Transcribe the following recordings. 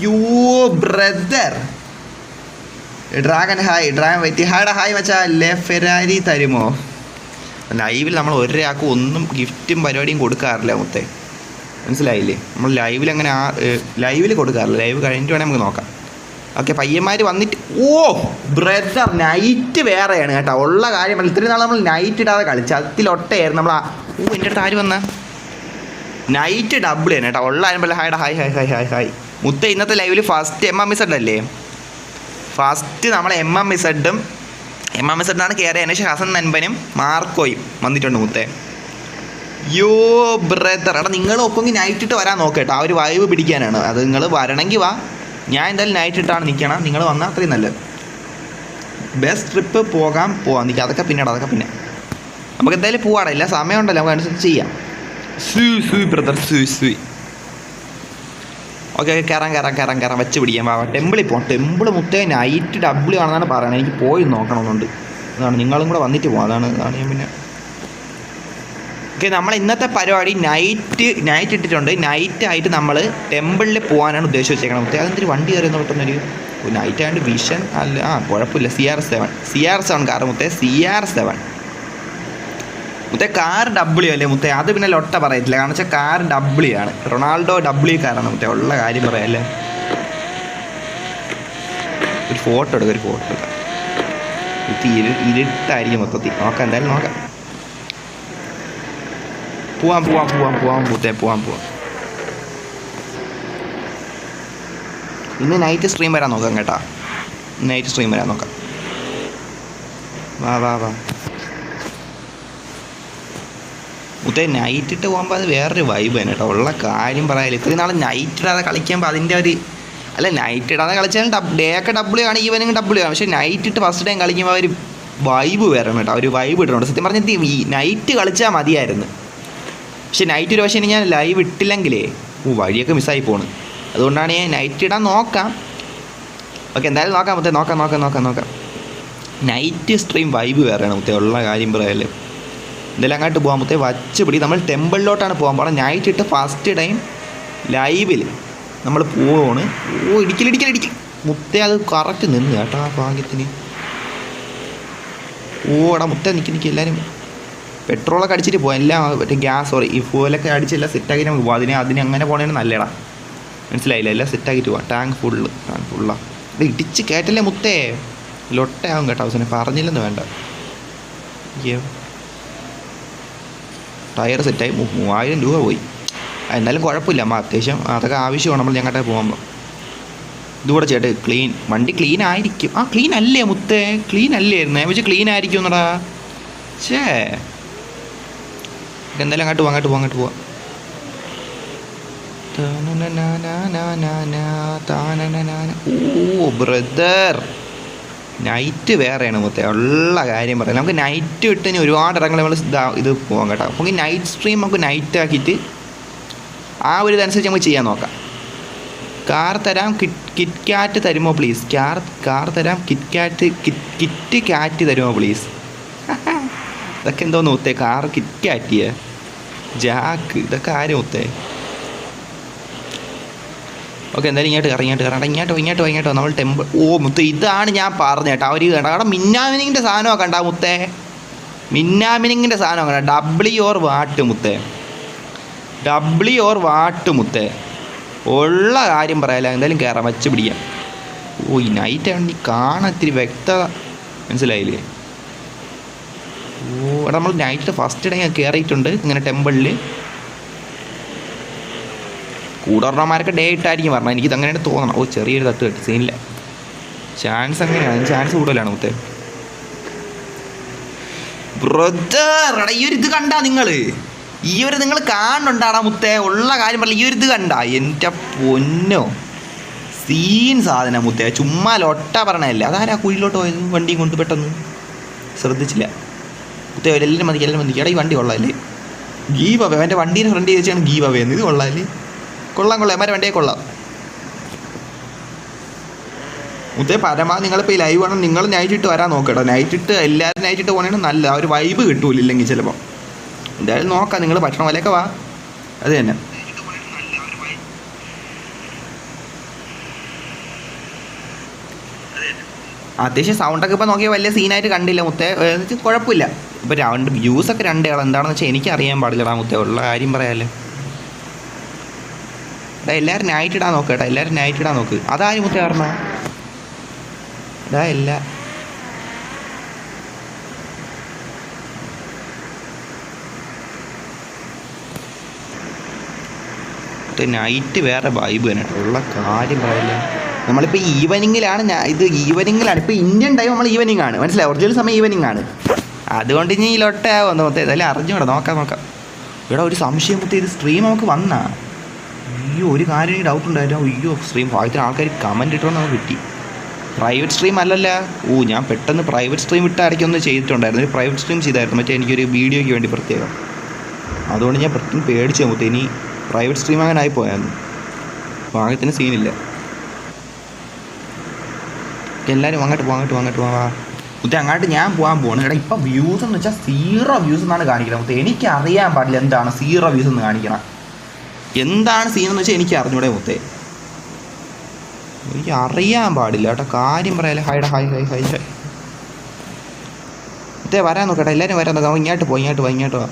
You brother. Dragon hi, dragon വെറ്റി hi മച്ചാ. Ferrari തരുമോ? ലൈവിൽ നമ്മൾ ഒരാൾക്കും ഒന്നും ഗിഫ്റ്റും പരിപാടിയും കൊടുക്കാറില്ല മുത്തേ, മനസ്സിലായില്ലേ? നമ്മൾ ലൈവിൽ അങ്ങനെ ലൈവിൽ കൊടുക്കാറില്ല. ലൈവ് കഴിഞ്ഞിട്ട് വേണേൽ നമുക്ക് നോക്കാം. ഓക്കെ, പയ്യന്മാർ വന്നിട്ട്. ഓ ബ്രദർ, നൈറ്റ് വേറെയാണ് കേട്ടോ, ഉള്ള കാര്യം. ഇത്രയും നാൾ നമ്മൾ നൈറ്റ് ഇടാതെ കളിച്ചു, അതിലൊട്ടയായിരുന്നു നമ്മൾ. എൻ്റെ അടുത്ത് ആര് വന്ന നൈറ്റ് ഡബിൾ തന്നെ കേട്ടോ, ഉള്ള ആരും. Hi hi hi hi hi hi മുത്ത. ഇന്നത്തെ ലൈവിൽ ഫസ്റ്റ് MMZ അല്ലേ? ഫസ്റ്റ് നമ്മൾ MMZ ആണ് കയറിയ. അതിന് ഹസൻ നൻപനും മാർക്കോയും വന്നിട്ടുണ്ട് മുത്തേ. യോ ബ്രദർ, എടാ നിങ്ങൾ ഒക്കെങ്കിൽ നൈറ്റ് ഇട്ട് വരാൻ നോക്കേട്ടോ, ആ ഒരു വൈബ് പിടിക്കാനാണ്. അത് നിങ്ങൾ വരണമെങ്കിൽ വാ, ഞാൻ എന്തായാലും നൈറ്റ് ഇട്ടാണ് നിൽക്കണം. നിങ്ങൾ വന്നാൽ അത്രയും നല്ലത്. ബെസ്റ്റ് ട്രിപ്പ് പോകാൻ നിൽക്കുക. അതൊക്കെ പിന്നെ നമുക്ക് എന്തായാലും പോവാടില്ല, സമയമുണ്ടല്ലോ, നമുക്ക് അനുസരിച്ച് ചെയ്യാം. ബ്രദർ ഓക്കെ, കയറാൻ വെച്ച് പിടിക്കാം. ടെമ്പിളിൽ പോകാം. ടെമ്പിൾ മുത്തേ നൈറ്റ് ഡബിൾ ആണെന്നാണ് പറയുന്നത്. എനിക്ക് പോയി നോക്കണമെന്നുണ്ട്. അതാണ് നിങ്ങളും കൂടെ വന്നിട്ട് പോകാം. അതാണ് ഞാൻ പിന്നെ ഓക്കെ. നമ്മൾ ഇന്നത്തെ പരിപാടി നൈറ്റ് ഇട്ടിട്ടുണ്ട്. നൈറ്റ് ആയിട്ട് നമ്മൾ ടെമ്പിളിൽ പോകാനാണ് ഉദ്ദേശിച്ച് വെച്ചേക്കണം മുത്തേ. അതെന്തൊരു വണ്ടി കയറിയെന്ന് പെട്ടെന്നൊരു നൈറ്റ് ആയതുകൊണ്ട് വിഷൻ അല്ല, കുഴപ്പമില്ല. CR7 കാർ മുത്തേ. CR7 മുത്തേ. കാർ W അല്ലേ മുത്തേ? അത് പിന്നെ ലൊട്ട പറയത്തില്ല, കാരണം വെച്ചാൽ കാർ W ആണ്. റൊണാൾഡോ W കാറാണ് മുത്തേ, ഉള്ള കാര്യം പറയാല്ലേ. ഒരു ഫോട്ടോ എടുക്കാം. ഇരുട്ടായിരിക്കും മൊത്തത്തിൽ. നോക്കാം, എന്തായാലും നോക്കാം. പോവാം മുത്തേ, പോവാം. ഇന്ന് നൈറ്റ് സ്ട്രീം വരാൻ നോക്കാം കേട്ടാ. വാ മുത്തേ. നൈറ്റ് ഇട്ട് പോകുമ്പോൾ അത് വേറൊരു വൈബ് തന്നെ കേട്ടോ, ഉള്ള കാര്യം പറയാനില്ല. ഇത്രയും നാളെ നൈറ്റ് ഇടാതെ കളിക്കുമ്പോൾ അതിൻ്റെ ഒരു നൈറ്റ് ഇടാതെ കളിച്ചാൽ ഡേ ഒക്കെ W ആണ്, ഈവനിങ് W ആണ്. പക്ഷേ നൈറ്റ് ഇട്ട് ഫസ്റ്റ് ടൈം കളിക്കുമ്പോൾ ഒരു വൈബ് വരണം കേട്ടോ, ഒരു വൈബ് ഇടുന്നുണ്ട്. സത്യം പറഞ്ഞാൽ ഈ നൈറ്റ് കളിച്ചാൽ മതിയായിരുന്നു. പക്ഷേ നൈറ്റ് ഒരു പക്ഷേ ഞാൻ ലൈവ് ഇട്ടില്ലെങ്കിലേ വഴിയൊക്കെ മിസ്സായി പോണ്. അതുകൊണ്ടാണ് ഞാൻ നൈറ്റ് ഇടാൻ നോക്കാം. ഓക്കെ, എന്തായാലും നോക്കാം മുത്തേ. നോക്കാം. നൈറ്റ് സ്ട്രീം വൈബ് വേറെയാണ് മുത്തേ, ഉള്ള കാര്യം പറയാല്ലേ. എന്തായാലും അങ്ങോട്ട് പോകാൻ മുത്തേ. വച്ചുപിടി. നമ്മൾ ടെമ്പിളിലോട്ടാണ് പോകാൻ പോകണം. നൈറ്റ് ഇട്ട് ഫസ്റ്റ് ടൈം ലൈവിൽ നമ്മൾ പോവാണ്. ഇടിക്കൽ മുത്തേ. അത് കറക്റ്റ് നിന്ന് കേട്ടോ ആ ഭാഗ്യത്തിന്. എടാ മുത്തേ, നിൽക്കി എല്ലാവരും പെട്രോളൊക്കെ അടിച്ചിട്ട് പോകാം. എല്ലാം മറ്റേ ഈ ഫ്യൂലൊക്കെ അടിച്ചെല്ലാം സെറ്റാക്കി നമുക്ക് പോകാം. അതിന് അങ്ങനെ പോകണേന് നല്ലടാ, മനസ്സിലായില്ല? എല്ലാം സെറ്റാക്കിയിട്ട് പോവാം. ടാങ്ക് ഫുള്ളാണ്. ഇത് ഇടിച്ച് കയറ്റല്ലേ മുത്തേ, ലൊട്ടയാവും കേട്ടോ. അവസാനം പറഞ്ഞില്ലെന്ന് വേണ്ട. ടയർ സെറ്റായി 3000 രൂപ പോയി. എന്നാലും കുഴപ്പമില്ല, അത്യാവശ്യം അതൊക്കെ ആവശ്യമാണ് നമ്മൾ ഞങ്ങളുടെ പോകുമ്പോൾ. ഇതുകൂടെ ചേട്ടൻ വണ്ടി ക്ലീൻ ആയിരിക്കും. ക്ലീൻ അല്ലേ മുത്തേ? ക്ലീൻ അല്ലായിരുന്നു ഞാൻ വെച്ചാൽ ക്ലീൻ ആയിരിക്കും എന്നടാ. എന്തായാലും അങ്ങോട്ട് പോവാം. ഓ ബ്രദർ, നൈറ്റ് വേറെയാണ് മുത്തേ, ഉള്ള കാര്യം പറയാം. നമുക്ക് നൈറ്റ് വിട്ട് ഇനി ഒരുപാട് ഇറങ്ങി നമ്മൾ ഇത് പോകാം കേട്ടോ. അപ്പോൾ ഈ നൈറ്റ് സ്ട്രീം നമുക്ക് നൈറ്റ് ആക്കിയിട്ട് ആ ഒരു ഇതനുസരിച്ച് നമുക്ക് ചെയ്യാൻ നോക്കാം. കാർ തരാം, കിറ്റ് കാറ്റ് തരുമോ പ്ലീസ്? കാർ തരാം, കിറ്റ് കാറ്റ് തരുമോ പ്ലീസ്? ഇതൊക്കെ എന്തോന്ന് മുത്തേ? കാർ കിറ്റ് കാറ്റിയ ജാക്ക്, ഇതൊക്കെ ആരും മുത്തേ? ഓക്കെ, എന്തായാലും ഇങ്ങോട്ട് നമ്മൾ ടെമ്പിൾ. മുത്തേ, ഇതാണ് ഞാൻ പറഞ്ഞ കേട്ടോ. അവിടെ മിന്നാമിനിങ്ങിൻ്റെ സാധനമൊക്കെ കണ്ടാ മുത്തേ? മിന്നാമിനിങ്ങിൻ്റെ സാധനം കണ്ട W or വാട്ട് മുത്തേ, ഉള്ള കാര്യം പറയാല്ല. എന്തായാലും കയറാം, വച്ച് പിടിക്കാം. ഈ നൈറ്റ് ആണ് നീ കാണാൻ ഇത്തിരി വ്യക്തത, മനസ്സിലായില്ലേ? എടാ നമ്മൾ നൈറ്റ് ഫസ്റ്റ് ഡേ ഞാൻ കയറിയിട്ടുണ്ട് ഇങ്ങനെ ടെമ്പിളിൽ. കൂടർണമാരൊക്കെ ഡേ ഇട്ടായിരിക്കും പറഞ്ഞത്, എനിക്കിത് അങ്ങനെയാണ് തോന്നണം. ചെറിയൊരു തട്ട് കെട്ടി സീനില്ല. ചാൻസ് അങ്ങനെയാണ്, ചാൻസ് കൂടുതലാണ് മുത്തേ. ബ്രദർ, എടാ ഈ ഒരു ഇത് കണ്ടാ നിങ്ങൾ കാണുന്നുണ്ടാടാ മുത്തേ? ഉള്ള കാര്യം പറയില്ല. ഈ ഒരു ഇത് കണ്ടാ? എൻ്റെ പൊന്നോ, സീൻ സാധനം മുത്തേ. ചുമ്മാ ലൊട്ട പറഞ്ഞതല്ലേ. അതാരാ കുഴിയിലോട്ട് പോയത് വണ്ടിയും കൊണ്ട്? പെട്ടെന്ന് ശ്രദ്ധിച്ചില്ല മുത്തേ. എല്ലാം മതിക്കും. എടാ ഈ വണ്ടി കൊള്ളാമല്ലേ? Give away. എൻ്റെ വണ്ടീനെ ഫ്രണ്ട് ചോദിച്ചാണ് ഗീവ് അവേ എന്ന്. ഇത് കൊള്ളാമല്ലേ? കൊള്ളാം. എമാരെ വണ്ടിയെ കൊള്ളാം മുത്തേ. പരമാവധി നിങ്ങളിപ്പോൾ ഈ ലൈവ് വേണം, നിങ്ങൾ നൈറ്റ് ഇട്ട് വരാൻ നോക്കട്ടോ. എല്ലാവരും നൈറ്റ് ഇട്ട് പോകണേണ് നല്ല. ആ ഒരു വൈബ് കിട്ടൂലില്ലെങ്കിൽ ചിലപ്പോൾ. എന്തായാലും നോക്കാം, നിങ്ങൾ ഭക്ഷണം വിലയൊക്കെ വാ. അത് തന്നെ അത്യാവശ്യം സൗണ്ടൊക്കെ ഇപ്പോൾ നോക്കിയാൽ വലിയ സീനായിട്ട് കണ്ടില്ല മുത്തേ, കുഴപ്പമില്ല. ഇപ്പോൾ വ്യൂസൊക്കെ രണ്ടേളം എന്താണെന്ന് വെച്ചാൽ എനിക്ക് അറിയാൻ പാടില്ലടാ മുത്തേ, ഉള്ള കാര്യം പറയാമല്ലോ. എടാ എല്ലാവരും നൈറ്റ് ഇടാൻ നോക്ക് കേട്ടോ, എല്ലാവരും നൈറ്റ് ഇടാൻ നോക്ക്. അതാരും മുത്തേ പറഞ്ഞ എടാ എല്ലാ നൈറ്റ് വേറെ വൈബ് തന്നെ ഉള്ള കാര്യം പറയില്ല. നമ്മളിപ്പോൾ ഈവനിങ്ങിലാണ് ഇപ്പോൾ ഇന്ത്യൻ ടൈം നമ്മൾ ഈവനിങ് ആണ്, മനസ്സിലായി? ഒറിജിനൽ സമയം ഈവനിങ് ആണ്. അതുകൊണ്ട് ഇനി ഈ ലൊട്ടാവുന്നു മൊത്തം ഏതായാലും അറിഞ്ഞൂടാ. നോക്കാം. ഇവിടെ ഒരു സംശയം മൊത്തം, ഇത് സ്ട്രീം നമുക്ക് വന്നാ അയ്യോ ഒരു കാര്യം എനിക്ക് ഡൗട്ട് ഉണ്ടായിരുന്നു. അയ്യോ സ്ട്രീം ഭാഗത്തിന് ആൾക്കാർ കമൻറ്റ് ഇട്ടോണ്ട് നമുക്ക് കിട്ടി. പ്രൈവറ്റ് സ്ട്രീം അല്ലല്ല. ഞാൻ പെട്ടെന്ന് പ്രൈവറ്റ് സ്ട്രീം ഇട്ട് ഇടയ്ക്കൊന്ന് ചെയ്തിട്ടുണ്ടായിരുന്നു, ഒരു പ്രൈവറ്റ് സ്ട്രീം ചെയ്തായിരുന്നു മറ്റേ എനിക്കൊരു വീഡിയോയ്ക്ക് വേണ്ടി പ്രത്യേകം. അതുകൊണ്ട് ഞാൻ പെട്ടെന്ന് പേടിച്ചു മൊത്തം ഇനി പ്രൈവറ്റ് സ്ട്രീം അങ്ങനെ ആയിപ്പോയായിരുന്നു. ഭാഗത്തിന് സീനില്ല. എല്ലാവരും അങ്ങോട്ട് പോവാ മുത്തേ, അങ്ങോട്ട് ഞാൻ പോകാൻ പോകണം. എടാ ഇപ്പം വ്യൂസ് എന്ന് വെച്ചാൽ 0 വ്യൂസ് എന്നാണ് കാണിക്കുന്നത് മുത്തേ. എനിക്ക് അറിയാൻ പാടില്ല എന്താണ് 0 വ്യൂസ് എന്ന് കാണിക്കണം, എന്താണ് സീനെന്ന് വെച്ചാൽ എനിക്ക് അറിഞ്ഞൂടെ മുത്തേ, എനിക്ക് അറിയാൻ പാടില്ല കേട്ടോ, കാര്യം പറയാല്ലേ. ഹായ് മുത്തേ വരാൻ നോക്കട്ടെ, എല്ലാവരും വരാൻ നോക്കാം. ഇങ്ങോട്ട് വാ.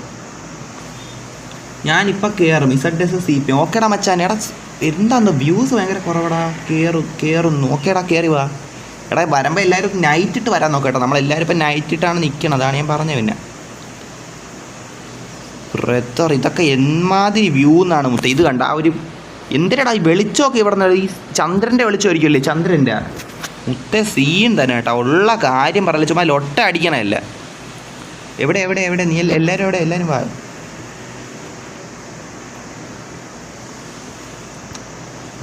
ഞാനിപ്പോൾ കയറും ZSCP. ഓക്കേടാ മച്ചാൻ. എടാ എന്താന്ന് വ്യൂസ് ഭയങ്കര കുറവടാ. കയറുന്നു. ഓക്കേടാ കയറി വാ. എടാ വരുമ്പോൾ എല്ലാവരും നൈറ്റ് ഇട്ട് വരാൻ നോക്കട്ടോ. നമ്മളെല്ലാവരും ഇപ്പം നൈറ്റ് ഇട്ടാണ് നിൽക്കണം, അതാണ് ഞാൻ പറഞ്ഞത്. പിന്നെ ബ്രദർ ഇതൊക്കെ എന്മാതിരി വ്യൂ എന്നാണ് മുത്ത. ഇത് കണ്ട ആ ഒരു എന്തിനാടാ ഈ വെളിച്ചമൊക്കെ ഇവിടെ നിന്ന് ഈ ചന്ദ്രൻ്റെ വെളിച്ചമായിരിക്കുമല്ലേ, ചന്ദ്രൻ്റെ മുത്ത സീൻ തന്നെ കേട്ടോ. ഉള്ള കാര്യം പറയല്ല, ചുമ്മാ ലൊട്ട അടിക്കണമല്ല. എവിടെ നീ എല്ലാവരും വാ.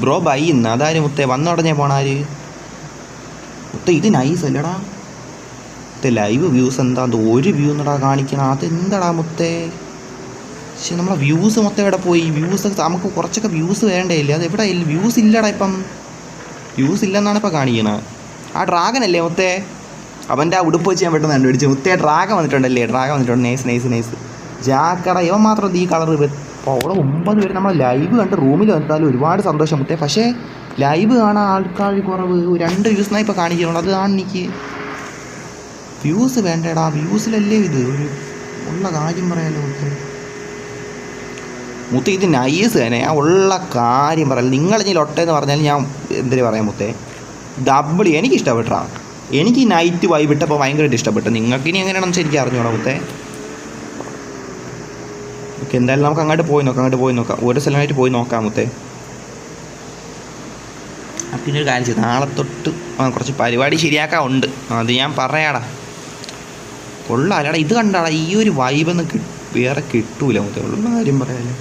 ബ്രോ ബൈ ഇന്ന് അതാര് മുത്തേ വന്നുടനെ പോണാര് മുത്ത? ഇത് നൈസ് അല്ലടാ മുത്തേ. ലൈവ് വ്യൂസ് എന്താ ഒരു വ്യൂ എന്നടാ കാണിക്കണം, അതെന്താടാ മുത്തേ? പക്ഷെ നമ്മളെ വ്യൂസ് മൊത്തം എവിടെ പോയി? വ്യൂസ് നമുക്ക് കുറച്ചൊക്കെ വ്യൂസ് വേണ്ടേ ഇല്ലേ? അത് എവിടെ വ്യൂസ് ഇല്ലടാ. ഇപ്പം വ്യൂസ് ഇല്ലെന്നാണ് ഇപ്പം കാണിക്കുന്നത്. ആ ഡ്രാഗൻ അല്ലേ മുത്തേ? അവൻ്റെ ആ ഉടുപ്പ് വെച്ച് ഞാൻ പെട്ടെന്ന് കണ്ടുപിടിച്ചു മുത്തേ. Dragon വന്നിട്ടുണ്ടല്ലേ, nice. ജാക്കട ഇവൻ മാത്രം ഈ കളർ. അപ്പോൾ അവിടെ 9 പേര് നമ്മളെ ലൈവ് കണ്ട് റൂമിൽ വന്നിട്ടാലും ഒരുപാട് സന്തോഷം മുത്തേ. പക്ഷേ ലൈവ് കാണാൻ ആൾക്കാർ കുറവ്, 2 വ്യൂസിനായി ഇപ്പോൾ കാണിക്കുന്നുണ്ട്. അതാണ് എനിക്ക് വ്യൂസ് വേണ്ടടാ. വ്യൂസിലല്ലേ ഇത് ഒരു ഉള്ള കാര്യം പറയാമല്ലോ മുത്തേ. ഇത് നൈസ് തന്നെ, ഞാൻ ഉള്ള കാര്യം പറയാം. നിങ്ങൾ ഇനി ലൊട്ടേന്ന് പറഞ്ഞാൽ ഞാൻ എന്തിനു പറയാം മുത്തേ. ഡബിൾ എനിക്ക് ഇഷ്ടപ്പെട്ടാ. എനിക്ക് ഈ നൈറ്റ് വൈബ് ഇട്ടപ്പോൾ ഭയങ്കരമായിട്ട് ഇഷ്ടപ്പെട്ടു. നിങ്ങൾക്ക് ഇനി എങ്ങനെയാണെന്ന് വെച്ചാൽ എനിക്ക് അറിഞ്ഞോളാം മുത്തേ. ഓക്കെ എന്തായാലും നമുക്ക് അങ്ങോട്ട് പോയി നോക്കാം. ഓരോ സ്ഥലമായിട്ട് പോയി നോക്കാം മുത്തേ. പിന്നെ ഒരു കാര്യം ചെയ്തു, നാളെ തൊട്ട് കുറച്ച് പരിപാടി ശരിയാക്കാൻ ഉണ്ട്, അത് ഞാൻ പറയാടാ. കൊള്ളാലടാ. ഇത് കണ്ടാടാ, ഈ ഒരു വൈബൊന്നും വേറെ കിട്ടൂല മുത്തേ. ഉള്ള കാര്യം പറയാമല്ലോ.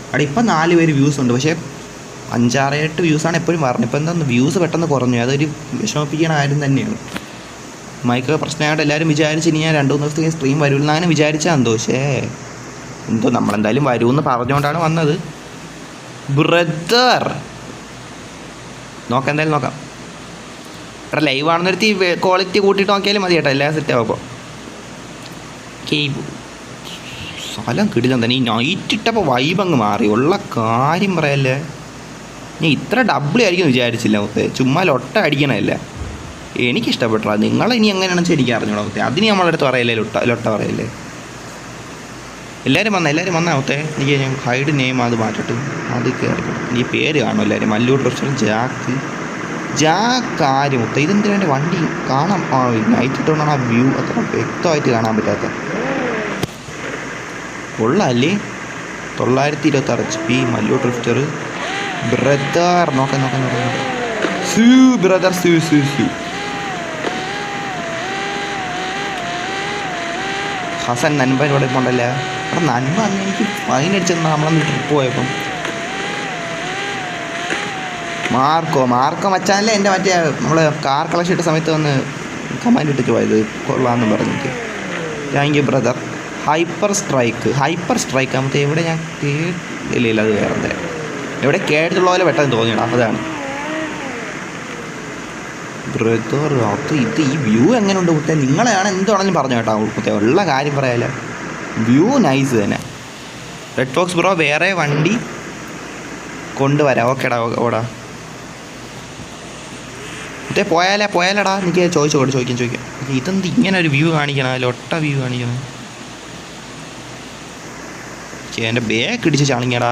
അവിടെ ഇപ്പം 4 പേര് വ്യൂസ് ഉണ്ട്, പക്ഷേ 5-6-8 വ്യൂസാണ് എപ്പോഴും പറഞ്ഞത്. ഇപ്പം എന്താ വ്യൂസ് പെട്ടെന്ന് കുറഞ്ഞു, അതൊരു വിഷമിപ്പിക്കുന്ന കാര്യം തന്നെയാണ്. മൈക്കൊക്കെ പ്രശ്നമായിട്ട് എല്ലാവരും വിചാരിച്ച് ഇനി ഞാൻ 2-3 ദിവസത്തേക്ക് സ്ട്രീം വരുമെന്ന് അങ്ങനെ വിചാരിച്ചാൽ എന്തോ നമ്മളെന്തായാലും വരുമെന്ന് പറഞ്ഞുകൊണ്ടാണ് വന്നത് ബ്രദർ. എന്തായാലും നോക്കാം. എടാ ലൈവ് ആണെന്നൊരുത്തി ക്വാളിറ്റി കൂട്ടിയിട്ട് നോക്കിയാലും മതി കേട്ടോ, എല്ലാം സെറ്റ് ആവുമ്പോൾ. സ്ഥലം കിടിലം തന്നെ. ഈ നൈറ്റ് ഇട്ടപ്പോൾ വൈബ് അങ്ങ് മാറി. ഉള്ള കാര്യം പറയല്ലേ, ഞാൻ ഇത്ര ഡബിൾ ആയിരിക്കും വിചാരിച്ചില്ല മുത്തേ. ചുമ്മാ ലൊട്ട അടിക്കണമല്ല. എനിക്കിഷ്ടപ്പെട്ടോ. നിങ്ങളിനി എങ്ങനെയാണെന്ന് വെച്ചാൽ എനിക്ക് അറിഞ്ഞോളാം മുത്തേ. അതിന് നമ്മളടുത്ത് പറയല്ലേ ലൊട്ട പറയല്ലേ. എല്ലാവരും വന്നാ മുത്തേ. എനിക്ക് ഞാൻ ഹൈഡ് നെയിം അത് മാറ്റിട്ട് അത് കയറി ഈ പേര് കാണും എല്ലാവരും. മല്ലൂർ ഡ്രസ്സർ ജാക്ക് ആര് മുത്തേ. ഇതെന്തിനാ എൻ്റെ വണ്ടി കാണാം. നൈറ്റ് ഇട്ടുകൊണ്ടാണ് ആ വ്യൂ അത്ര വ്യക്തമായിട്ട് കാണാൻ പറ്റാത്ത. കൊള്ളാല്ലേ. 926 HP മല്ലൂർ ഡ്രിഫ്റ്റർ ബ്രദർ. നോക്കാം ബ്രദർ. ഹസൻ നൻപൻ ഇവിടെ പോണ്ടല്ലേ. അവിടെ നന്മ അന്ന് എനിക്ക് ഫൈൻ അടിച്ചെന്നാ നമ്മളന്ന് ട്രിപ്പ് പോയപ്പം. മാർക്കോ മച്ചാനല്ലേ എൻ്റെ മറ്റേ നമ്മൾ കാർ കളക്ഷൻ ഇട്ട സമയത്ത് വന്ന് കമാൻഡ് ഇട്ടിട്ട് പോയത് കൊള്ളാമെന്ന് പറഞ്ഞിട്ട്. Thank you brother. Hyper strike ആകുമ്പോൾ എവിടെ ഞാൻ കേട്ടില്ല. അത് വേറെ എന്താ എവിടെ കേട്ടിട്ടുള്ള പോലെ പെട്ടെന്ന് തോന്നിയടാ, അതാണ് ബ്രദർ. അത് ഈ വ്യൂ എങ്ങനെയുണ്ട് മുത്തേ? നിങ്ങളെയാണ് എന്താണെങ്കിലും പറഞ്ഞു കേട്ടോ മുത്തേ. ഉള്ള കാര്യം പറയാമല്ലോ, വ്യൂ നൈസ് തന്നെ. റെഡ് ഫോക്സ് ബ്രോ വേറെ വണ്ടി കൊണ്ടുവരാം. ഓക്കേടാ. മുത്തേ പോയാലടാ എനിക്ക് ചോദിക്കാം ഇതെന്ത് ഇങ്ങനെ ഒരു വ്യൂ കാണിക്കണം, ലൊട്ട വ്യൂ കാണിക്കണം. എൻ്റെ ബാഗ് ഇടിച്ച് ചളിങ്ങടാ.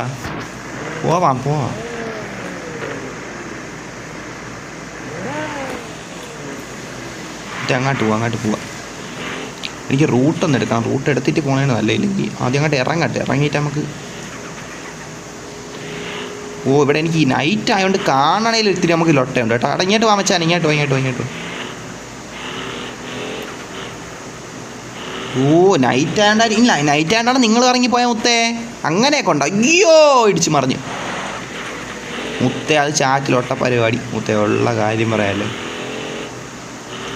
പോവാം അങ്ങോട്ട് പോവാം. എനിക്ക് റൂട്ടൊന്നും എടുക്കാം. റൂട്ട് എടുത്തിട്ട് പോകണേന്ന് നല്ല. ഇല്ലെങ്കിൽ ആദ്യം അങ്ങോട്ട് ഇറങ്ങിയിട്ട് നമുക്ക്. ഇവിടെ എനിക്ക് നൈറ്റ് ആയതുകൊണ്ട് കാണണേൽ ഇത്തിരി നമുക്ക് ലൊട്ടയുണ്ട് കേട്ടോ. ഇങ്ങോട്ട് പോകാൻ വെച്ചാൽ ഇങ്ങോട്ട്. നൈറ്റ് ആയതുകൊണ്ടാണ് നിങ്ങൾ ഇറങ്ങിപ്പോയാൽ മുത്തേ. അങ്ങനെയൊക്കെ ഉണ്ടോ? അയ്യോ ഇടിച്ച് മറിഞ്ഞ് മുത്തേ. അത് ചാക്കിലൊട്ട പരിപാടി മുത്തേ. ഉള്ള കാര്യം പറയാമല്ലോ.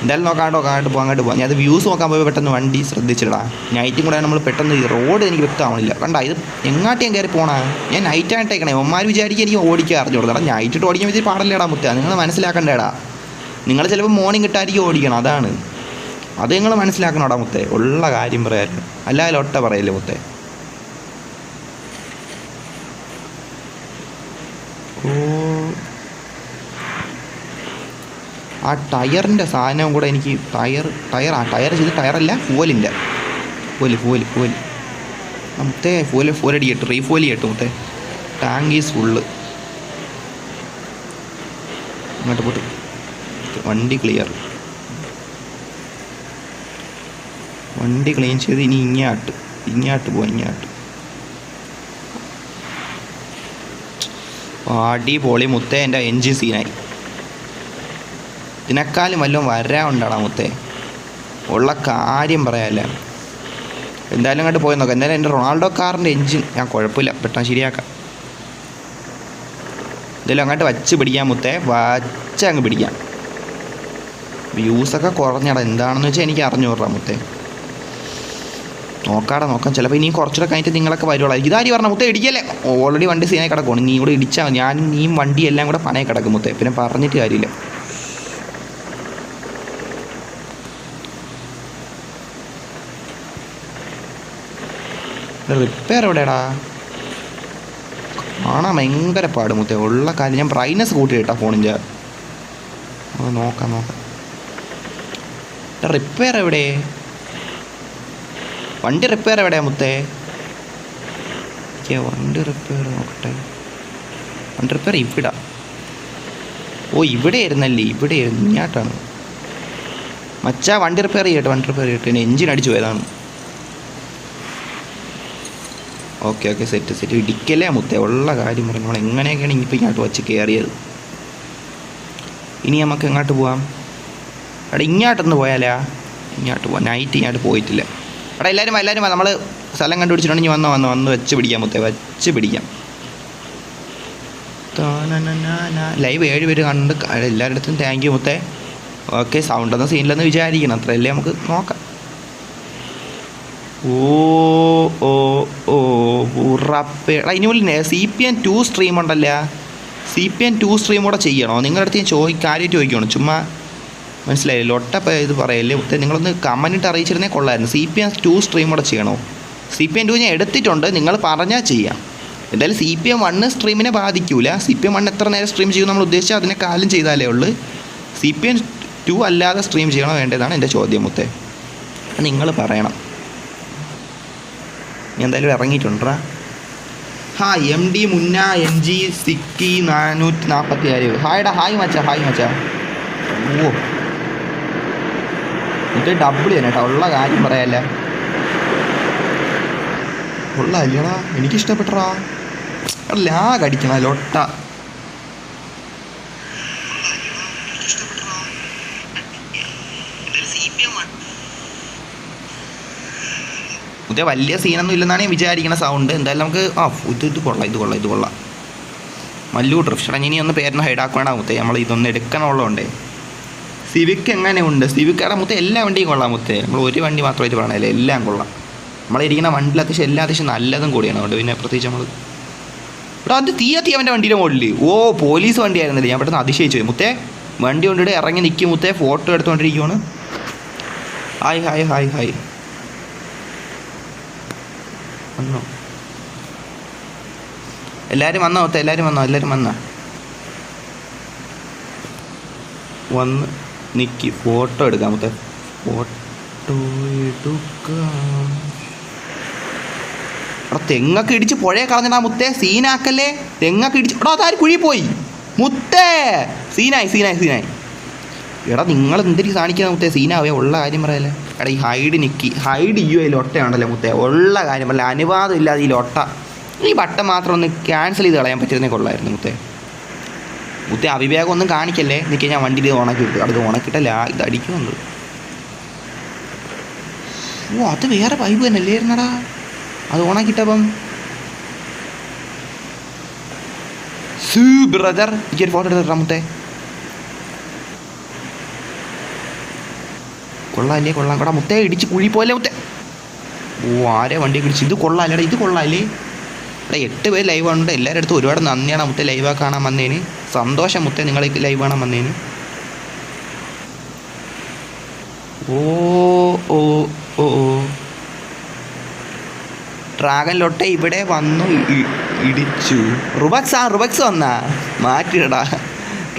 എന്തായാലും അങ്ങോട്ട് പോകാം. ഞാൻ അത് വ്യൂസ് നോക്കാൻ പോയി പെട്ടെന്ന് വണ്ടി ശ്രദ്ധിച്ചിടാ. നൈറ്റും കൂടെ നമ്മൾ പെട്ടെന്ന് റോഡ് എനിക്ക് വ്യക്തമാവണില്ല. കണ്ടാ ഇത് എങ്ങാട്ട് ഞാൻ കയറി പോണേ. ഞാൻ നൈറ്റ് ആയിട്ടേക്കണേ. ഒന്മാർ വിചാരിക്കും എനിക്ക് ഓടിക്കാൻ അറിഞ്ഞോളൂ. നൈറ്റിട്ട് ഓടിക്കാൻ വെച്ചാൽ പാടില്ലേടാ മുത്തേ. നിങ്ങൾ മനസ്സിലാക്കണ്ടേടാ. നിങ്ങൾ ചിലപ്പോൾ മോർണിംഗ് ഇട്ടായിരിക്കും ഓടിക്കണം. അതാണ് അത് നിങ്ങൾ മനസ്സിലാക്കണോടാ മുത്തേ. ഉള്ള കാര്യം പറയാമല്ലോ. അല്ലാതെ ഒട്ട പറയല്ലേ മുത്തേ. ആ ടയറിൻ്റെ സാധനവും കൂടെ എനിക്ക് ടയർ ചെയ്ത് ടയറല്ല ഫുവലിൻ്റെ ഫുവൽ മുത്തേ. ഫുവൽ അടിക്കട്ടെ, റീഫുവൽ ചെയ്യട്ടെ മുത്തേ. Tank is full. അങ്ങോട്ട് പോട്ട് വണ്ടി ക്ലീൻ ചെയ്ത് ഇനി ഇങ്ങോട്ട് പോവാം. അടിപൊളി മുത്തേ. എൻ്റെ എൻജിൻ സീനായി. ഇതിനേക്കാളും വല്ലതും വരാനുണ്ടാടാ മുത്തേ. ഉള്ള കാര്യം പറയാമല്ലേ. എന്തായാലും അങ്ങോട്ട് പോയി നോക്കാം. എന്തായാലും എൻ്റെ റൊണാൾഡോ കാറിൻ്റെ എൻജിൻ ഞാൻ കുഴപ്പമില്ല, പെട്ടെന്ന് ശരിയാക്കാം. എന്തായാലും അങ്ങോട്ട് വച്ച് പിടിക്കാം മുത്തേ. അങ്ങ് പിടിക്കാം. വ്യൂസൊക്കെ കുറഞ്ഞടാ. എന്താണെന്ന് വെച്ചാൽ എനിക്ക് അറിഞ്ഞൂറാ മുത്തേ. നോക്കാം. ചിലപ്പോൾ ഇനിയും കുറച്ചുകൂടെ കഴിഞ്ഞിട്ട് നിങ്ങളൊക്കെ വരുവുള്ളൂ. ഇതാരി പറഞ്ഞ മുത്തേ ഇടിക്കല്ലേ. ഓൾറെഡി വണ്ടി സീനായി കിടക്കണം. നീ കൂടെ ഇടിച്ചാൽ നീയും വണ്ടി എല്ലാം കൂടെ പണയെ കിടക്കും മുത്തേ. പിന്നെ പറഞ്ഞിട്ട് കാര്യമില്ല. റിപ്പയർ എവിടെയാടാ? കാണാൻ ഭയങ്കര പാട് മുത്തേ. ഉള്ള കാര്യം ഞാൻ ബ്രൈറ്റ്നസ് കൂട്ടി കേട്ടാ ഫോണിൻ്റെ. അത് നോക്കാം. റിപ്പയർ എവിടെ? വണ്ടി റിപ്പയർ എവിടെയാ മുത്തേ? വണ്ടി റിപ്പയർ നോക്കട്ടെ. വണ്ടി റിപ്പയർ ഇവിടെ. ഇവിടെ ആയിരുന്നല്ലേ. ഇങ്ങോട്ടാണ് മച്ചാ. വണ്ടി റിപ്പയർ ചെയ്യട്ടെ. എന്നെ എൻജിൻ അടിച്ചു പോയതാണ്. Okay set. ഇടിക്കല്ലേ മുത്തേ. ഉള്ള കാര്യം പറഞ്ഞു. നമ്മൾ എങ്ങനെയൊക്കെയാണ് ഇനിയിപ്പോൾ ഇങ്ങോട്ട് വച്ച് കയറിയത്. ഇനി നമുക്ക് എങ്ങോട്ട് പോവാം? ഇങ്ങോട്ടൊന്ന് പോയാലാ? ഇങ്ങോട്ട് പോവാം. നൈറ്റ് ഇങ്ങോട്ട് പോയിട്ടില്ല. എല്ലാവരും നമ്മൾ സ്ഥലം കണ്ടുപിടിച്ചിട്ടുണ്ടെങ്കിൽ വന്ന് വെച്ച് പിടിക്കാം മുത്തേ. വെച്ച് പിടിക്കാം. ലൈവ് 7 പേര് കണ്ട് എല്ലാവരുടെ അടുത്തും താങ്ക് യു മുത്തേ. ഓക്കെ. സൗണ്ടൊന്നും സീനില്ലെന്ന് വിചാരിക്കണം. അത്രയല്ലേ നമുക്ക് നോക്കാം. ഉറപ്പേടാ. ഇനി മുതൽ CPN 2 സ്ട്രീം ഉണ്ടല്ലോ. CPN 2 സ്ട്രീം കൂടെ ചെയ്യണോ? നിങ്ങളുടെ അടുത്ത് ഞാൻ കാര്യമായിട്ട് ചോദിക്കണം. ചുമ്മാ മനസ്സിലായില്ലേ. ലൊട്ടപ്പം ഇത് പറയല്ലേ മുത്തേ. നിങ്ങളൊന്ന് കമൻറ്റ് അറിയിച്ചിരുന്നേ കൊള്ളായിരുന്നു. CPN 2 സ്ട്രീം കൂടെ ചെയ്യണോ? CPN 2 ഞാൻ എടുത്തിട്ടുണ്ട്. നിങ്ങൾ പറഞ്ഞാൽ ചെയ്യാം. എന്തായാലും CPN 1 സ്ട്രീമിനെ ബാധിക്കൂല. CPN 1 എത്ര നേരം സ്ട്രീം ചെയ്യും നമ്മൾ ഉദ്ദേശിച്ചാൽ അതിനെക്കാലം ചെയ്താലേ ഉള്ളൂ. CPN 2 അല്ലാതെ സ്ട്രീം ചെയ്യണോ വേണ്ടതാണ് എൻ്റെ ചോദ്യം മുത്തേ. നിങ്ങൾ പറയണം. എന്തായാലും ഇറങ്ങിയിട്ടുണ്ടാ. MD മുന്ന NG സിക്കി 447. ഹായ്ടാ. ഹായ് മച്ചാ. ഇത് ഡബിൾ തന്നെ കേട്ടോ. ഉള്ള കാര്യം പറയാല്ല. ഉള്ള അല്ലടാ. എനിക്കിഷ്ടപ്പെട്ടടാ. ലാഗ് അടിക്കണ ലൊട്ട. മുത്തേ വലിയ സീനൊന്നും ഇല്ലെന്നാണ് ഞാൻ വിചാരിക്കണ സൗണ്ട്. എന്തായാലും നമുക്ക് ഇത് കൊള്ളാം. മല്ലു ഡ്രിഫ്റ്റ്. ഇനി ഒന്ന് പേരിന് ഹൈഡാക്കണ മുത്തേ. നമ്മൾ ഇതൊന്ന് എടുക്കണമുള്ളതുകൊണ്ടേ. സിവിക്ക് എങ്ങനെയുണ്ട്? സിവിക്കയുടെ മുത്തേ എല്ലാ വണ്ടിയും കൊള്ളാം മുത്തേ. നമ്മൾ ഒരു വണ്ടി മാത്രമായിട്ട് പറയണല്ലേ. എല്ലാം കൊള്ളാം. നമ്മളിരിക്കുന്ന വണ്ടിയിൽ അത്യാവശ്യം നല്ലതും കൂടിയാണ്. അതുകൊണ്ട് പിന്നെ പ്രത്യേകിച്ച് നമ്മൾ അത് തീ അവൻ്റെ വണ്ടിയുടെ മുകളിൽ. പോലീസ് വണ്ടിയായിരുന്നില്ലേ. ഞാൻ പെട്ടെന്ന് അതിശയിച്ചു പോയി മുത്തേ. വണ്ടി കൊണ്ടിട്ട് ഇറങ്ങി നിൽക്കും മുത്തേ. ഫോട്ടോ എടുത്തുകൊണ്ടിരിക്കുവാണ്. ഹായ്. വന്നോ? എല്ലാവരും വന്നോ മുത്തേ? എല്ലാവരും വന്നോ? വന്ന് നിൽക്കി ഫോട്ടോ എടുക്കാം മുത്തേ. ഫോട്ടോ എടുക്കാം. എടാ തെങ്ങൊക്കെ ഇടിച്ച് പുഴയെ കളഞ്ഞടാ മുത്തേ, സീനാക്കല്ലേ. തെങ്ങൊക്കെ ഇടിച്ച് എടാ അതാര് കുഴി പോയി മുത്തേ. സീനായി. എടാ നിങ്ങൾ എന്തിനു കാണിക്കുന്ന മുത്തേ, സീനാവേ. ഉള്ള കാര്യം പറയല്ലേ. എടാ ഈ ഹൈഡ് ചെയ്യോ ഈ ലൊട്ടയുണ്ടല്ലോ മുത്തേ. ഉള്ള കാര്യം പറയല്ലേ, അനുവാദം ഇല്ലാതെ ഈ ലൊട്ട. ഈ ബട്ടൺ മാത്രം ഒന്ന് ക്യാൻസൽ ചെയ്ത് കളയാൻ പറ്റുന്നേ കൊള്ളായിരുന്നു മുത്തേ. അവിവേകം ഒന്നും കാണിക്കല്ലേ. നിൽക്കുക, ഞാൻ വണ്ടിയിൽ ഇത് ഉണക്കി വിട്ടു. അടുത്ത് ഉണക്കിയിട്ടല്ല, ഇത് അടിക്കുന്നുണ്ട്. ഓ അത് വേറെ പൈപ്പ് തന്നെ അല്ലായിരുന്നടാ. അത് ഉണക്കിട്ടപ്പം ബ്രദർ എനിക്ക് ഒരു ഫോട്ടോ എടുത്തിട്ടാ മുത്തേ. കൊള്ളാല്ലേ കൊള്ളാം മുത്തേ. ഇടിച്ച് കുഴി പോലെ മുത്തേ. ഓ ആരെ വണ്ടി ഇടിച്ച്. ഇത് കൊള്ളാല്ലേടാ, ഇത് കൊള്ളാല്ലേ. എടാ 8 പേര് ലൈവ് ഉണ്ട്. എല്ലാവരുടെ അടുത്തും ഒരുപാട് നന്ദിയാണ് മുത്തേ ലൈവ് കാണാൻ വന്നതിന്. സന്തോഷം മുത്തേ നിങ്ങൾ ലൈവ് കാണാൻ വന്നതിന്. ഓ ഓ ഓ ഓ ഡ്രാഗൺ ലൊട്ട ഇവിടെ വന്നു ഇടിച്ചു. റുബക്സ് വന്നാ മാറ്റിടടാ.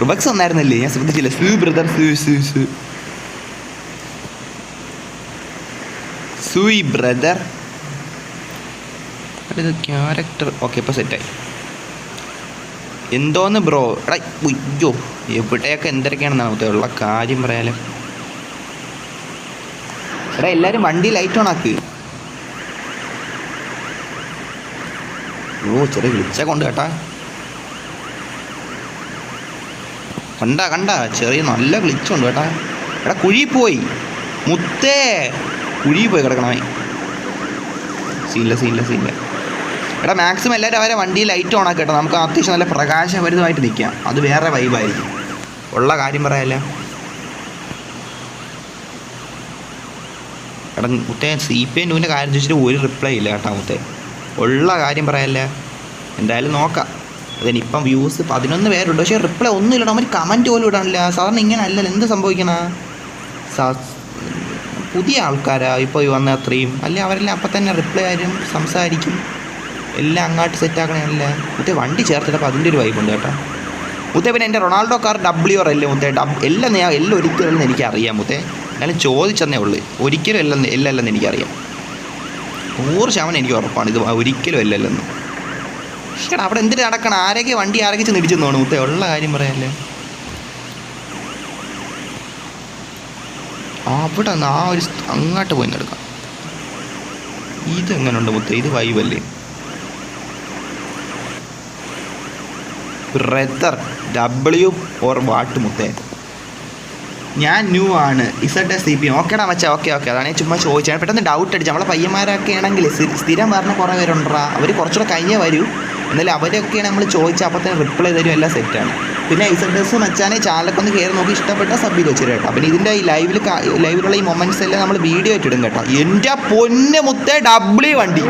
റുബക്സ് വന്നായിരുന്നല്ലേ, ഞാൻ ശ്രദ്ധിച്ചില്ല. ബ്രദർ സൂയി ബ്രദർ. ഇത് ക്യാരക്ടർ ഓക്കെ ഇപ്പോൾ സെറ്റായി. എന്തോന്ന് ബ്രോ. എടാ ഉയ്യോ എവിടെയൊക്കെ എന്തൊക്കെയാണെന്നാണ് ഉള്ള കാര്യം പറയാലോ. എടാ എല്ലാവരും വണ്ടി ലൈറ്റ് ഓൺ ആക്ക്. ഓ ചെറിയ വിളിച്ച കൊണ്ട് കേട്ടാ. കണ്ട ചെറിയ നല്ല വിളിച്ചുണ്ട് കേട്ടാ. എടാ കുഴി പോയി മുത്തേ, കുഴി പോയി കിടക്കണേ. സീല്ല. എടാ മാക്സിമം എല്ലാവരും അവരെ വണ്ടി ലൈറ്റ് ഓൺ ആക്കി കേട്ടോ. നമുക്ക് അത്യാവശ്യം നല്ല പ്രകാശഭരിതമായിട്ട് നിൽക്കാം. അത് വേറെ വൈബായിരിക്കും. ഉള്ള കാര്യം പറയാല്ല. എടാ മുത്തേ CPN2 കാര്യം ചോദിച്ചിട്ട് ഒരു റിപ്ലൈ ഇല്ല കേട്ടോ മുത്തേ. ഉള്ള കാര്യം പറയല്ല. എന്തായാലും നോക്കാം. അതിനിപ്പം വ്യൂസ് 11 പേരുണ്ട്, പക്ഷേ റിപ്ലൈ ഒന്നും ഇല്ലടാ. അവർ കമൻറ്റ് പോലും ഇടാനില്ല. സാധാരണ ഇങ്ങനെ അല്ലല്ലോ. എന്ത് സംഭവിക്കണ? പുതിയ ആൾക്കാരാ ഇപ്പോൾ വന്ന അത്രയും അല്ലേ. അവരെല്ലാം അപ്പം തന്നെ റിപ്ലൈ ആരും സംസാരിക്കും. എല്ലാം അങ്ങോട്ട് സെറ്റാക്കണമല്ല മുത്തേ. വണ്ടി ചേർത്തിട്ടപ്പോൾ അതിൻ്റെ ഒരു വൈബുണ്ട് കേട്ടോ മുത്തേ. പിന്നെ എൻ്റെ റൊണാൾഡോ കാർ WR അല്ലേ മുത്തേ. എല്ലാം ഒരിക്കലും എനിക്കറിയാം മുത്തേ. എന്നാലും ചോദിച്ചെന്നേ ഉള്ളൂ. ഒരിക്കലും എല്ലല്ലെന്ന് എനിക്കറിയാം. 100% എനിക്ക് ഉറപ്പാണ് ഇത് ഒരിക്കലും അല്ലല്ലെന്ന്. പക്ഷേ അവിടെ എന്തിനു നടക്കണം? ആരൊക്കെ വണ്ടി ആരൊക്കെ ചെന്ന് ഇടിച്ചെന്ന് തോന്നുന്നു മുത്തേ. ഉള്ള കാര്യം പറയാല്ലേ. അവിടെ നിന്ന് ആ ഒരു അങ്ങോട്ട് പോയി നടക്കാം. ഇതെങ്ങനെയുണ്ട് മുത്തേ? ഇത് വൈബല്ലേ ബ്രദർ. WR വാട്ട് മുത്തേ. ഞാൻ ന്യൂ ആണ്. ZSCP ഓക്കേടാ മച്ചാ. ഓക്കെ അതാണ് ഞാൻ ചുമ്മാ ചോദിച്ചാൽ. പെട്ടെന്ന് ഡൗട്ട് അടിച്ചു. നമ്മളെ പയ്യന്മാരൊക്കെ ആണെങ്കിൽ സ്ഥിരം പറഞ്ഞ കുറേ പേരുണ്ടാ. അവർ കുറച്ചുകൂടെ കഴിഞ്ഞേ വരൂ. എന്നാലും അവരൊക്കെയാണ് നമ്മൾ ചോദിച്ചാൽ അപ്പോൾ തന്നെ റിപ്ലൈ തരും. എല്ലാം സെറ്റാണ്. പിന്നെ ZS മച്ചാനെ ചാനലൊക്കെ ഒന്ന് കയറി നോക്കി ഇഷ്ടപ്പെട്ട സബ് ചെയ്ത് വെച്ചിട്ട് കേട്ടോ. പിന്നെ ഇതിൻ്റെ ഈ ലൈവിലുള്ള ഈ മൊമെൻറ്റ്സ് എല്ലാം നമ്മൾ വീഡിയോ ആയിട്ട് ഇടും കേട്ടോ. എൻ്റെ പൊന്ന് മുത്തേ W വണ്ടി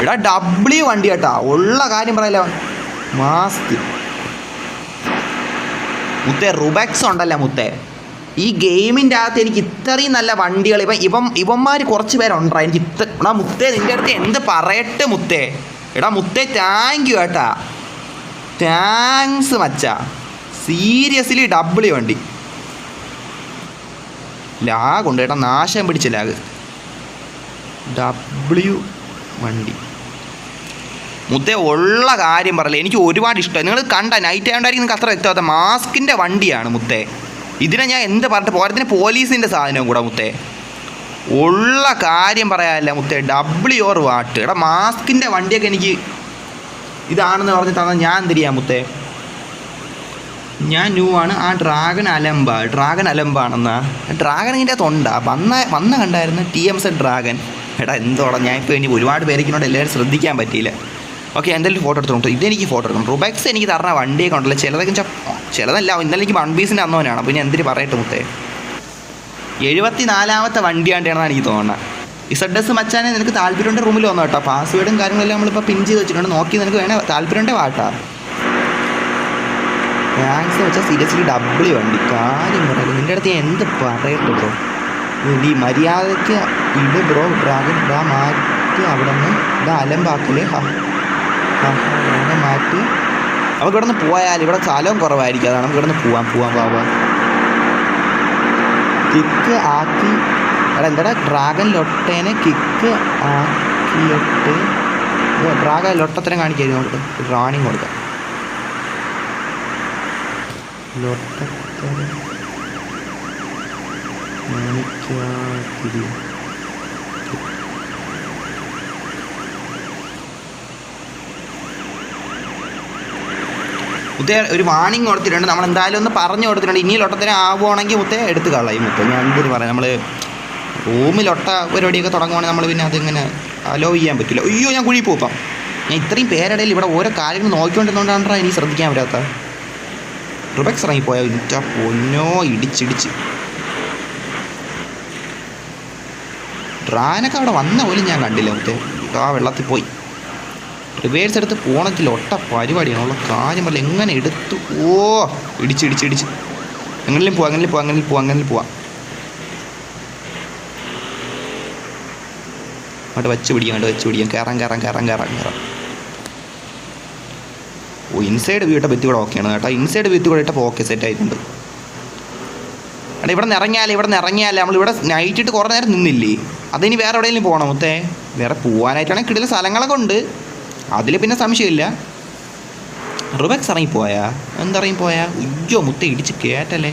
എടാ W വണ്ടി കേട്ടാ. ഉള്ള കാര്യം പറയല്ലോ മാസ്ക് മുത്തേ. റുബക്സ് ഉണ്ടല്ലോ മുത്തേ. ഈ ഗെയിമിൻ്റെ അകത്ത് എനിക്ക് ഇത്രയും നല്ല വണ്ടികൾ ഇവന്മാർ കുറച്ച് പേരുണ്ടാ. എനിക്ക് എടാ മുത്തേ നിൻ്റെ അടുത്ത് എന്ത് പറയട്ടെ മുത്തേ. എടാ മുത്തേ താങ്ക് യു കേട്ടാ. താങ്ക്സ് മച്ചാ. സീരിയസ്ലി W വണ്ടി ലാഗുണ്ട് കേട്ടോ. നാശം പിടിച്ച ലാഗ്. W വണ്ടി മുത്തേ. ഉള്ള കാര്യം പറയല്ലേ, എനിക്ക് ഒരുപാട് ഇഷ്ടമായി. നിങ്ങൾ കണ്ട നൈറ്റ് ആയതുകൊണ്ടായിരിക്കും നിങ്ങൾക്ക് അത്ര വ്യക്തമാകാത്ത. മാസ്കിൻ്റെ വണ്ടിയാണ് മുത്തേ. ഇതിനെ ഞാൻ എന്ത് പറഞ്ഞിട്ട് പോരത്തിന് പോലീസിൻ്റെ സാധനവും കൂടെ മുത്തേ. ഉള്ള കാര്യം പറയാനല്ല മുത്തേ. WR what. എടാ മാസ്കിൻ്റെ വണ്ടിയൊക്കെ എനിക്ക് ഇതാണെന്ന് പറഞ്ഞ് തന്നാൽ ഞാൻ എന്തിരിയാ മുത്തേ. ഞാൻ ന്യൂ ആണ്. ആ ഡ്രാഗൺ അലമ്പാണെന്നാ. ഡ്രാഗണിൻ്റെ തൊണ്ട വന്ന കണ്ടായിരുന്നു. TMZ dragon. എടാ എന്തോടാ ഞാൻ ഇപ്പോൾ ഇനി ഒരുപാട് പേരേക്കിനോട് എല്ലാവരും ശ്രദ്ധിക്കാൻ പറ്റിയില്ല. ഓക്കെ എന്തെങ്കിലും ഫോട്ടോ എടുത്തോണ്ട് ഇതെനിക്ക് ഫോട്ടോ എടുക്കണം. റുബക്സ് എനിക്ക് തരണ വണ്ടിയൊക്കെ ഉണ്ടല്ലോ. ചിലതല്ല. ഇന്നലെ എനിക്ക് 1 പീസിൻ്റെ അന്നോനാണ്. അപ്പോൾ ഞാൻ എന്തിന് പറയട്ടെ മുത്തേ. 74ാമത്തെ വണ്ടിയാണ്ടാണെന്നാണ് എനിക്ക് തോന്നുന്നത്. ZS മച്ചാനെ നിനക്ക് താല്പര്യമുണ്ട് റൂമിൽ വന്നു കേട്ടോ. പാസ്വേഡും കാര്യങ്ങളെല്ലാം നമ്മളിപ്പോൾ പിൻ ചെയ്ത് വെച്ചിട്ടുണ്ട്. നോക്കി നിനക്ക് വേണേൽ താല്പര്യമുണ്ടേ വാട്ടാ. താങ്ക്സ് വെച്ചാൽ സീരിയസ്ലി W വണ്ടി. കാര്യം പറയാം നിൻ്റെ അടുത്ത് എന്ത് പറയട്ടെ ബ്രോ. ഈ മര്യാദയ്ക്ക് ഇത് ബ്രോ. ഡ്രാഗൺ മാറ്റി അവിടെ നിന്ന് അലമ്പാക്കല് മാറ്റി. നമുക്ക് ഇവിടെ നിന്ന് പോയാൽ ഇവിടെ സ്ഥലവും കുറവായിരിക്കും, അതാണ് നമുക്ക് ഇവിടെ നിന്ന് പോവാം. കിക്ക് ആക്കി എന്താ ഡ്രാഗൺ ലൊട്ടേനെ കിക്ക് ആക്കിയിട്ട് ഡ്രാഗൺ ലൊട്ടത്തരം കാണിക്കായിരുന്നു. നമുക്ക് റാണിങ് കൊടുക്കാം. ലൊട്ടത്തരം കാണിക്കാതിരി മുത്തേ ഒരു വാണിംഗ് കൊടുത്തിട്ടുണ്ട്. നമ്മൾ എന്തായാലും ഒന്ന് പറഞ്ഞു കൊടുത്തിട്ടുണ്ട്. ഇനി ലൊട്ടത്തിന് ആവുകയാണെങ്കിൽ മുത്തേ എടുത്ത് കളയും. മുത്തേ ഞാൻ എന്തിനു പറയാം, നമ്മൾ റൂമിലൊട്ട പരിപാടിയൊക്കെ തുടങ്ങുവാണെങ്കിൽ നമ്മൾ പിന്നെ അതിങ്ങനെ അലോ ചെയ്യാൻ പറ്റില്ല. അയ്യോ ഞാൻ കുഴി പോപ്പം. ഞാൻ ഇത്രയും പേരിടയിൽ ഇവിടെ ഓരോ കാര്യങ്ങൾ നോക്കിക്കൊണ്ടിരുന്നോണ്ടാണ് ഇനി ശ്രദ്ധിക്കാൻ പറ്റാത്ത. റിബക്സ് ഇറങ്ങിപ്പോയ ഇറ്റാ പൊന്നോ, ഇടിച്ചിടിച്ച് ഡ്രാനൊക്കെ അവിടെ വന്ന പോലും ഞാൻ കണ്ടില്ല. മുത്തേ ആ വെള്ളത്തിൽ പോയി റിവേഴ്സ് എടുത്ത് പോകണമെങ്കിൽ ഒട്ട പരിപാടിയാണ് ഉള്ള കാര്യം പറയില്ല. എങ്ങനെ എടുത്തു ഇടിച്ച് എങ്ങനെയും പോവാം. അങ്ങോട്ട് വെച്ച് പിടിക്കാം. കയറാം. ഇൻസൈഡ് വ്യൂ ഇട്ട ഭിത്തി കൂടെ ഓക്കെയാണ് കേട്ടോ. ഇൻസൈഡ് ഭിത്തി കൂടെ ഇട്ടപ്പോൾ ഓക്കെ സെറ്റ് ആയിട്ടുണ്ട്. എടാ ഇവിടെ നിന്ന് ഇറങ്ങിയാലേ നമ്മളിവിടെ നൈറ്റ് ഇട്ട് കുറേ നേരം നിന്നില്ലേ, അതിനി വേറെ എവിടെയെങ്കിലും പോകണം മുത്തേ. വേറെ പോകാനായിട്ടാണെങ്കിൽ കിടില സ്ഥലങ്ങളൊക്കെ ഉണ്ട്, അതിൽ പിന്നെ സംശയമില്ല. റിബക്സ് ഇറങ്ങിപ്പോയാ? അയ്യോ മുത്തേ ഇടിച്ച് കേട്ടല്ലേ.